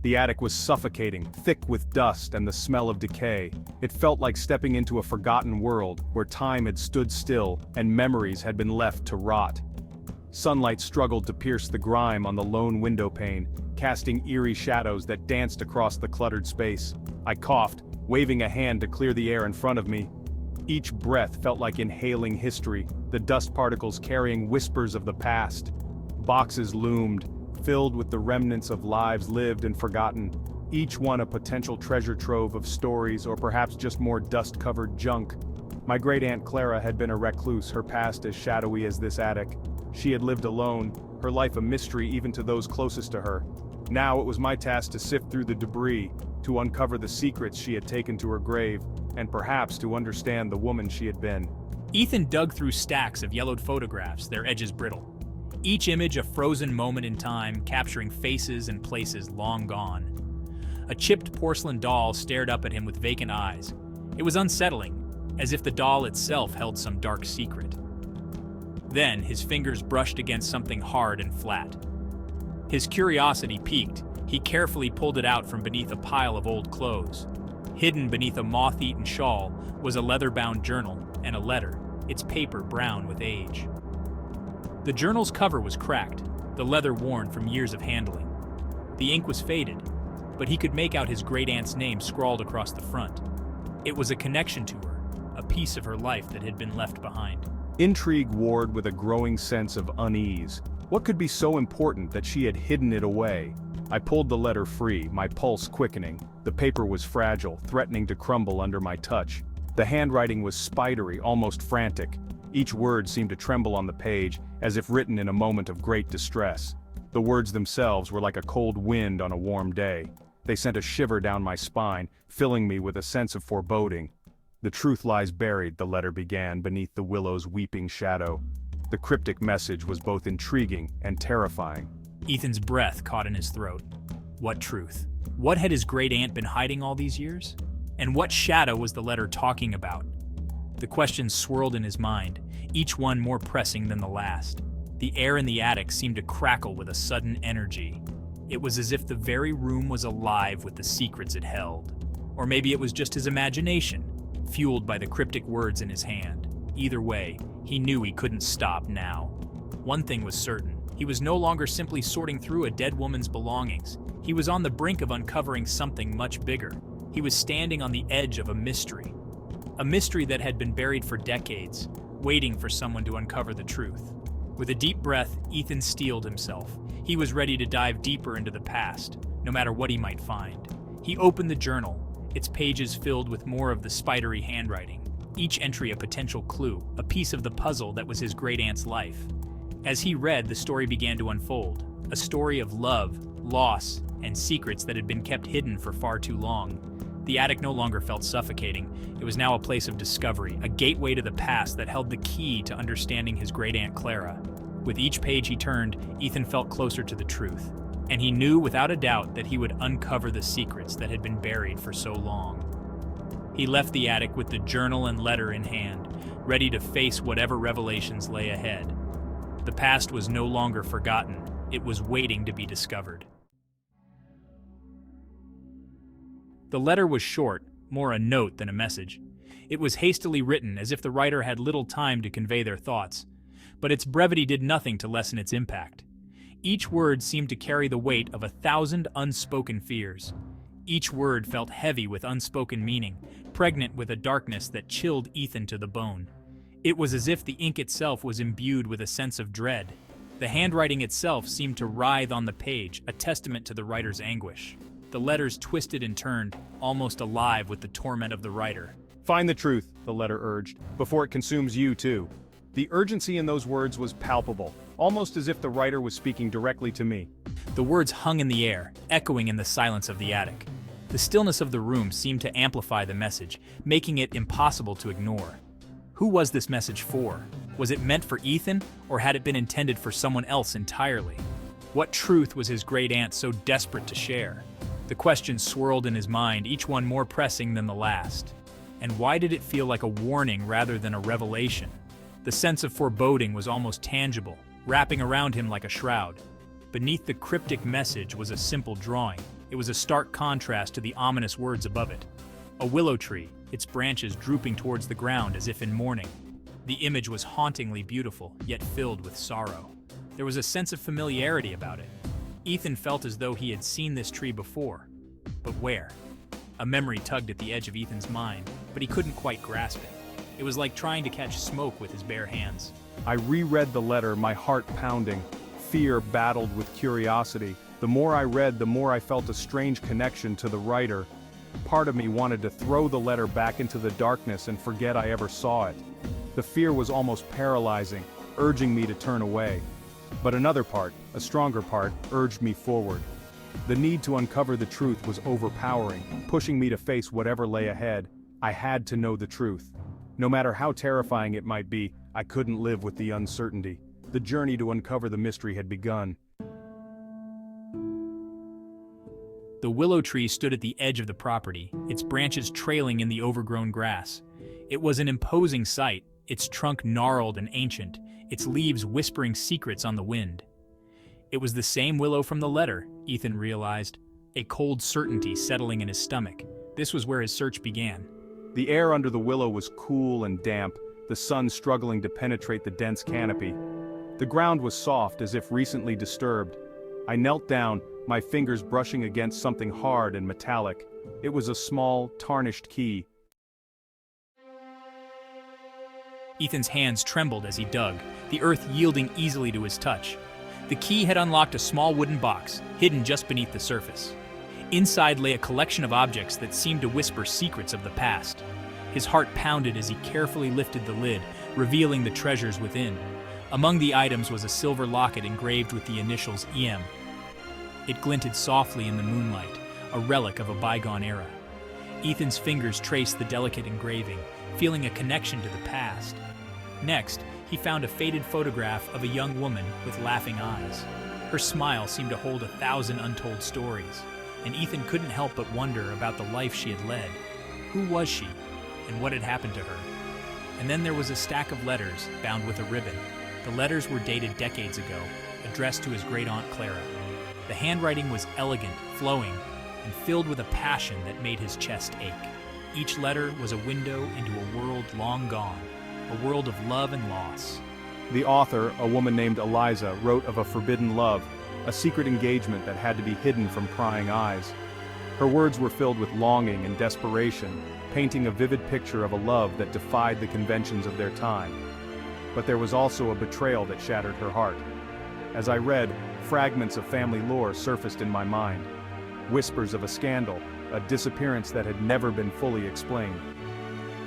The attic was suffocating, thick with dust and the smell of decay. It felt like stepping into a forgotten world where time had stood still and memories had been left to rot. Sunlight struggled to pierce the grime on the lone window pane, casting eerie shadows that danced across the cluttered space. I coughed, waving a hand to clear the air in front of me. Each breath felt like inhaling history, the dust particles carrying whispers of the past. Boxes loomed, filled with the remnants of lives lived and forgotten, each one a potential treasure trove of stories or perhaps just more dust-covered junk. My great-aunt Clara had been a recluse, her past as shadowy as this attic. She had lived alone, her life a mystery even to those closest to her. Now it was my task to sift through the debris, to uncover the secrets she had taken to her grave, and perhaps to understand the woman she had been. Ethan dug through stacks of yellowed photographs, their edges brittle. Each image a frozen moment in time, capturing faces and places long gone. A chipped porcelain doll stared up at him with vacant eyes. It was unsettling, as if the doll itself held some dark secret. Then his fingers brushed against something hard and flat. His curiosity piqued. He carefully pulled it out from beneath a pile of old clothes. Hidden beneath a moth-eaten shawl was a leather-bound journal and a letter, its paper brown with age. The journal's cover was cracked, the leather worn from years of handling. The ink was faded, but he could make out his great-aunt's name scrawled across the front. It was a connection to her, a piece of her life that had been left behind. Intrigue warred with a growing sense of unease. What could be so important that she had hidden it away? I pulled the letter free, my pulse quickening. The paper was fragile, threatening to crumble under my touch. The handwriting was spidery, almost frantic. Each word seemed to tremble on the page, as if written in a moment of great distress. The words themselves were like a cold wind on a warm day. They sent a shiver down my spine, filling me with a sense of foreboding. "The truth lies buried," the letter began, beneath the willow's weeping shadow. The cryptic message was both intriguing and terrifying. Ethan's breath caught in his throat. What truth? What had his great-aunt been hiding all these years? And what shadow was the letter talking about? The questions swirled in his mind, each one more pressing than the last. The air in the attic seemed to crackle with a sudden energy. It was as if the very room was alive with the secrets it held. Or maybe it was just his imagination, fueled by the cryptic words in his hand. Either way, he knew he couldn't stop now. One thing was certain. He was no longer simply sorting through a dead woman's belongings. He was on the brink of uncovering something much bigger. He was standing on the edge of a mystery. A mystery that had been buried for decades, waiting for someone to uncover the truth. With a deep breath, Ethan steeled himself. He was ready to dive deeper into the past, no matter what he might find. He opened the journal, its pages filled with more of the spidery handwriting. Each entry a potential clue, a piece of the puzzle that was his great-aunt's life. As he read, the story began to unfold. A story of love, loss, and secrets that had been kept hidden for far too long. The attic no longer felt suffocating. It was now a place of discovery, a gateway to the past that held the key to understanding his great-aunt Clara. With each page he turned, Ethan felt closer to the truth. And he knew without a doubt that he would uncover the secrets that had been buried for so long. He left the attic with the journal and letter in hand, ready to face whatever revelations lay ahead. The past was no longer forgotten. It was waiting to be discovered. The letter was short, more a note than a message. It was hastily written, as if the writer had little time to convey their thoughts. But its brevity did nothing to lessen its impact. Each word seemed to carry the weight of 1,000 unspoken fears. Each word felt heavy with unspoken meaning, pregnant with a darkness that chilled Ethan to the bone. It was as if the ink itself was imbued with a sense of dread. The handwriting itself seemed to writhe on the page, a testament to the writer's anguish. The letters twisted and turned, almost alive with the torment of the writer. "Find the truth," the letter urged, "before it consumes you too." The urgency in those words was palpable, almost as if the writer was speaking directly to me. The words hung in the air, echoing in the silence of the attic. The stillness of the room seemed to amplify the message, making it impossible to ignore. Who was this message for? Was it meant for Ethan, or had it been intended for someone else entirely? What truth was his great-aunt so desperate to share? The questions swirled in his mind, each one more pressing than the last. And why did it feel like a warning rather than a revelation? The sense of foreboding was almost tangible, wrapping around him like a shroud. Beneath the cryptic message was a simple drawing, It was a stark contrast to the ominous words above it. A willow tree, its branches drooping towards the ground as if in mourning. The image was hauntingly beautiful, yet filled with sorrow. There was a sense of familiarity about it. Ethan felt as though he had seen this tree before. But where? A memory tugged at the edge of Ethan's mind, but he couldn't quite grasp it. It was like trying to catch smoke with his bare hands. I reread the letter, my heart pounding. Fear battled with curiosity. The more I read, the more I felt a strange connection to the writer. Part of me wanted to throw the letter back into the darkness and forget I ever saw it. The fear was almost paralyzing, urging me to turn away. But another part, a stronger part, urged me forward. The need to uncover the truth was overpowering, pushing me to face whatever lay ahead. I had to know the truth. No matter how terrifying it might be, I couldn't live with the uncertainty. The journey to uncover the mystery had begun. The willow tree stood at the edge of the property, its branches trailing in the overgrown grass. It was an imposing sight, its trunk gnarled and ancient, its leaves whispering secrets on the wind. It was the same willow from the letter, Ethan realized, a cold certainty settling in his stomach. This was where his search began. The air under the willow was cool and damp, the sun struggling to penetrate the dense canopy. The ground was soft, as if recently disturbed. I knelt down, my fingers brushing against something hard and metallic. It was a small, tarnished key. Ethan's hands trembled as he dug, the earth yielding easily to his touch. The key had unlocked a small wooden box, hidden just beneath the surface. Inside lay a collection of objects that seemed to whisper secrets of the past. His heart pounded as he carefully lifted the lid, revealing the treasures within. Among the items was a silver locket engraved with the initials EM. It glinted softly in the moonlight, a relic of a bygone era. Ethan's fingers traced the delicate engraving, feeling a connection to the past. Next, he found a faded photograph of a young woman with laughing eyes. Her smile seemed to hold 1,000 untold stories, and Ethan couldn't help but wonder about the life she had led. Who was she, and what had happened to her? And then there was a stack of letters bound with a ribbon. The letters were dated decades ago, addressed to his great-aunt Clara. The handwriting was elegant, flowing, and filled with a passion that made his chest ache. Each letter was a window into a world long gone, a world of love and loss. The author, a woman named Eliza, wrote of a forbidden love, a secret engagement that had to be hidden from prying eyes. Her words were filled with longing and desperation, painting a vivid picture of a love that defied the conventions of their time. But there was also a betrayal that shattered her heart. As I read, fragments of family lore surfaced in my mind. Whispers of a scandal, a disappearance that had never been fully explained.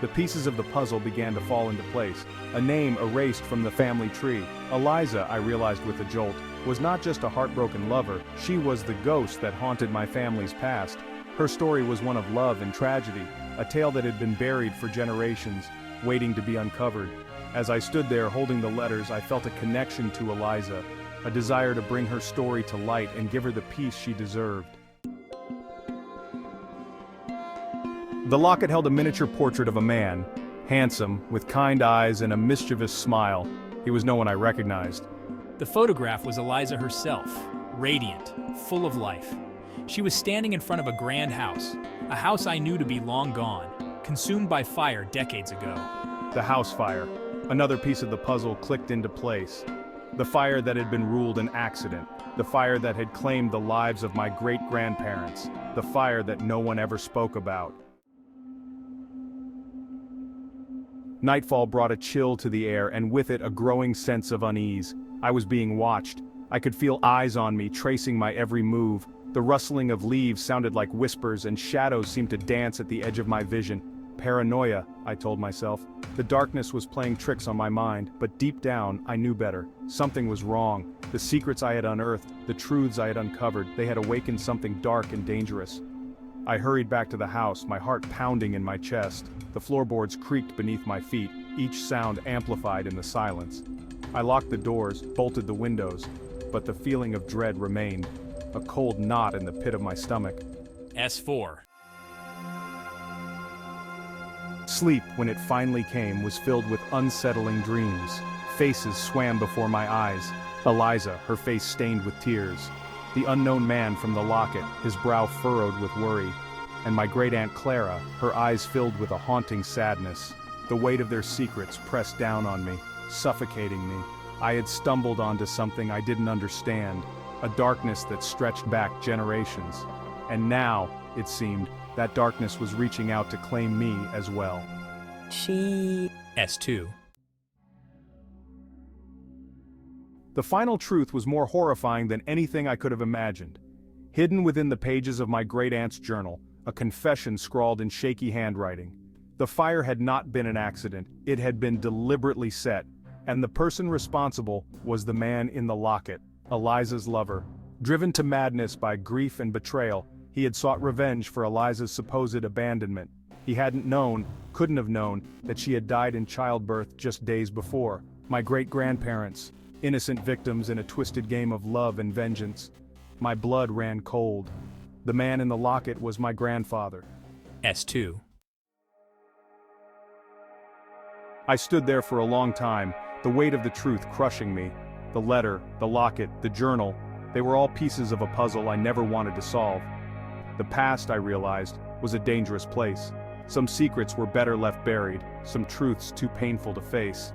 The pieces of the puzzle began to fall into place, a name erased from the family tree. Eliza, I realized with a jolt, was not just a heartbroken lover, she was the ghost that haunted my family's past. Her story was one of love and tragedy, a tale that had been buried for generations, waiting to be uncovered. As I stood there holding the letters, I felt a connection to Eliza, a desire to bring her story to light and give her the peace she deserved. The locket held a miniature portrait of a man, handsome, with kind eyes and a mischievous smile. He was no one I recognized. The photograph was Eliza herself, radiant, full of life. She was standing in front of a grand house, a house I knew to be long gone, consumed by fire decades ago. The house fire. Another piece of the puzzle clicked into place. The fire that had been ruled an accident. The fire that had claimed the lives of my great-grandparents. The fire that no one ever spoke about. Nightfall brought a chill to the air, and with it a growing sense of unease. I was being watched. I could feel eyes on me, tracing my every move. The rustling of leaves sounded like whispers, and shadows seemed to dance at the edge of my vision. Paranoia, I told myself. The darkness was playing tricks on my mind, but deep down, I knew better. Something was wrong. The secrets I had unearthed, the truths I had uncovered, they had awakened something dark and dangerous. I hurried back to the house, my heart pounding in my chest. The floorboards creaked beneath my feet, each sound amplified in the silence. I locked the doors, bolted the windows, but the feeling of dread remained, a cold knot in the pit of my stomach. S4. Sleep, when it finally came, was filled with unsettling dreams. Faces swam before my eyes. Eliza, her face stained with tears. The unknown man from the locket, his brow furrowed with worry. And my great-aunt Clara, her eyes filled with a haunting sadness. The weight of their secrets pressed down on me, suffocating me. I had stumbled onto something I didn't understand, a darkness that stretched back generations. And now, it seemed, that darkness was reaching out to claim me as well. She... S2. The final truth was more horrifying than anything I could have imagined. Hidden within the pages of my great-aunt's journal, a confession scrawled in shaky handwriting. The fire had not been an accident, it had been deliberately set, and the person responsible was the man in the locket, Eliza's lover. Driven to madness by grief and betrayal, he had sought revenge for Eliza's supposed abandonment. He hadn't known, couldn't have known, that she had died in childbirth just days before. My great-grandparents, innocent victims in a twisted game of love and vengeance. My blood ran cold. The man in the locket was my grandfather. S2. I stood there for a long time, the weight of the truth crushing me. The letter, the locket, the journal, they were all pieces of a puzzle I never wanted to solve. The past, I realized, was a dangerous place. Some secrets were better left buried, some truths too painful to face.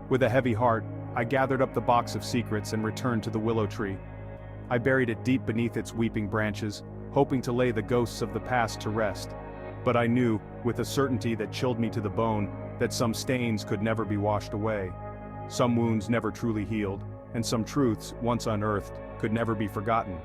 With a heavy heart, I gathered up the box of secrets and returned to the willow tree. I buried it deep beneath its weeping branches, hoping to lay the ghosts of the past to rest. But I knew, with a certainty that chilled me to the bone, that some stains could never be washed away. Some wounds never truly healed, and some truths, once unearthed, could never be forgotten.